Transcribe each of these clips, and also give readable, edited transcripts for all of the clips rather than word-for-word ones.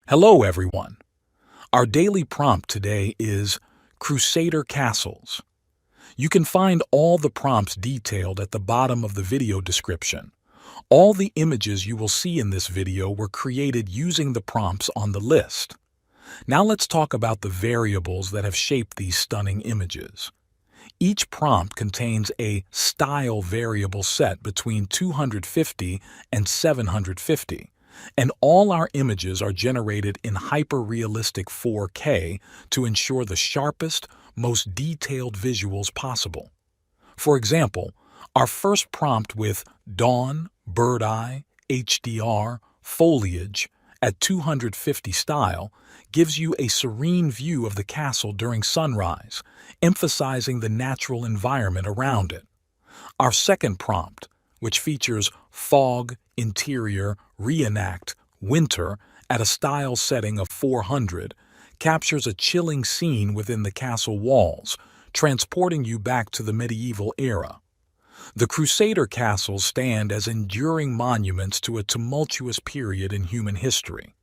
Hello, everyone. Our daily prompt today is Crusader Castles. You can find all the prompts detailed at the bottom of the video description. All the images you will see in this video were created using the prompts on the list. Now let's talk about the variables that have shaped these stunning images. Each prompt contains a style variable set between 250 and 750. And all our images are generated in hyper-realistic 4K to ensure the sharpest, most detailed visuals possible. For example, our first prompt with Dawn, BirdEye, HDR, Foliage at 250 style gives you a serene view of the castle during sunrise, emphasizing the natural environment around it. Our second prompt, which features Fog, Interior, Reenact, Winter at a style setting of 400, captures a chilling scene within the castle walls, transporting you back to the medieval era. The Crusader castles stand as enduring monuments to a tumultuous period in human history.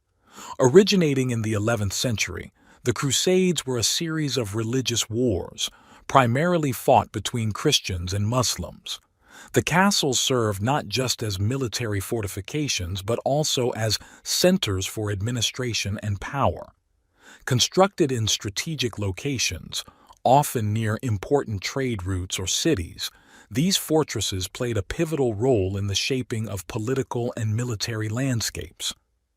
Originating in the 11th century, the Crusades were a series of religious wars, primarily fought between Christians and Muslims. The castles served not just as military fortifications but also as centers for administration and power. Constructed in strategic locations, often near important trade routes or cities, these fortresses played a pivotal role in the shaping of political and military landscapes.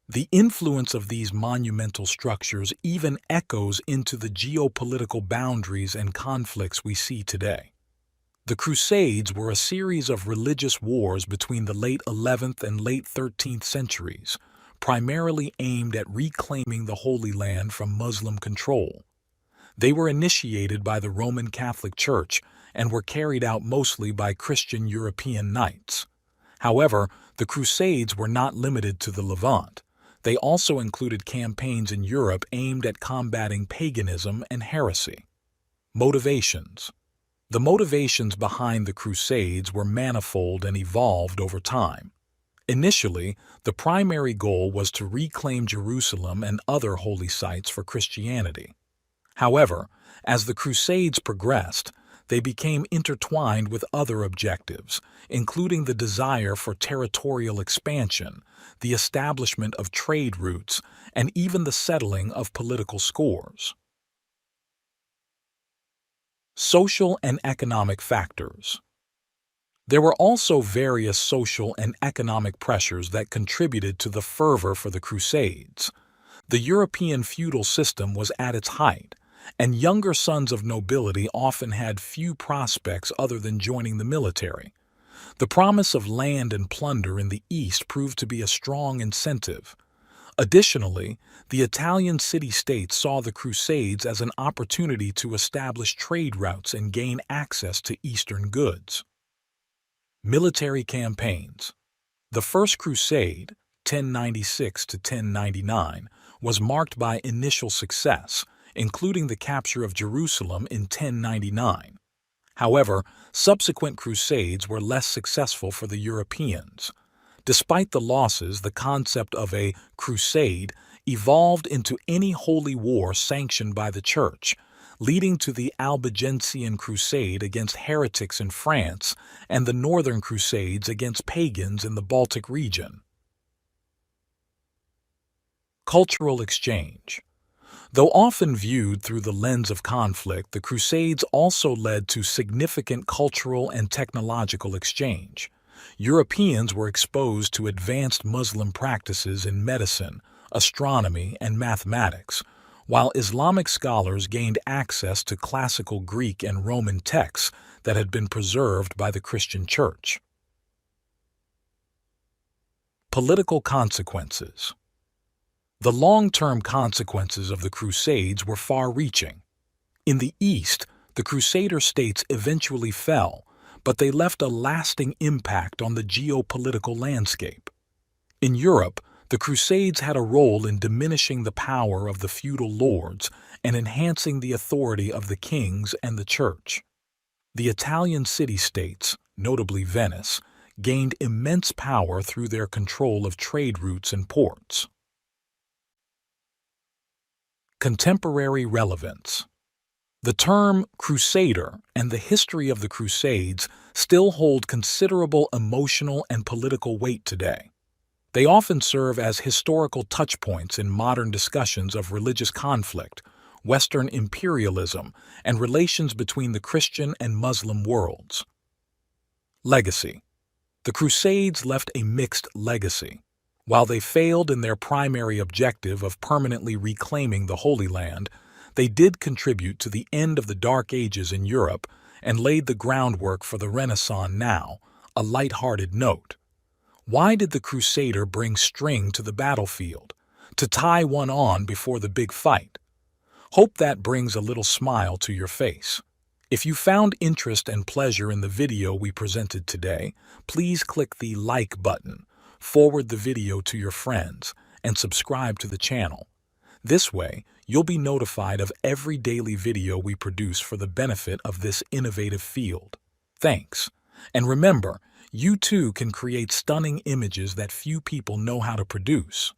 The influence of these monumental structures even echoes into the geopolitical boundaries and conflicts we see today. The Crusades were a series of religious wars between the late 11th and late 13th centuries, primarily aimed at reclaiming the Holy Land from Muslim control. They were initiated by the Roman Catholic Church and were carried out mostly by Christian European knights. However, the Crusades were not limited to the Levant. They also included campaigns in Europe aimed at combating paganism and heresy. Motivations. The motivations behind the Crusades were manifold and evolved over time. Initially, the primary goal was to reclaim Jerusalem and other holy sites for Christianity. However, as the Crusades progressed, they became intertwined with other objectives, including the desire for territorial expansion, the establishment of trade routes, and even the settling of political scores. Social and economic factors. There were also various social and economic pressures that contributed to the fervor for the Crusades. The European feudal system was at its height, and younger sons of nobility often had few prospects other than joining the military. The promise of land and plunder in the East proved to be a strong incentive. Additionally, the Italian city-states saw the Crusades as an opportunity to establish trade routes and gain access to Eastern goods. Military campaigns. The First Crusade, 1096 to 1099, was marked by initial success, including the capture of Jerusalem in 1099. However, subsequent crusades were less successful for the Europeans. Despite the losses, the concept of a crusade evolved into any holy war sanctioned by the Church, leading to the Albigensian Crusade against heretics in France and the Northern Crusades against pagans in the Baltic region. Cultural exchange. Though often viewed through the lens of conflict, the Crusades also led to significant cultural and technological exchange. Europeans were exposed to advanced Muslim practices in medicine, astronomy, and mathematics, while Islamic scholars gained access to classical Greek and Roman texts that had been preserved by the Christian Church. Political consequences. The long-term consequences of the Crusades were far-reaching. In the East, the Crusader states eventually fell, but they left a lasting impact on the geopolitical landscape. In Europe, the Crusades had a role in diminishing the power of the feudal lords and enhancing the authority of the kings and the Church. The Italian city-states, notably Venice, gained immense power through their control of trade routes and ports. Contemporary relevance. The term Crusader and the history of the Crusades still hold considerable emotional and political weight today. They often serve as historical touchpoints in modern discussions of religious conflict, Western imperialism, and relations between the Christian and Muslim worlds. Legacy. The Crusades left a mixed legacy. While they failed in their primary objective of permanently reclaiming the Holy Land, they did contribute to the end of the Dark Ages in Europe and laid the groundwork for the Renaissance. Now, a light-hearted note. Why did the Crusader bring string to the battlefield? To tie one on before the big fight. Hope that brings a little smile to your face. If you found interest and pleasure in the video we presented today, please click the like button, forward the video to your friends, and subscribe to the channel. This way, you'll be notified of every daily video we produce for the benefit of this innovative field. Thanks. And remember, you too can create stunning images that few people know how to produce.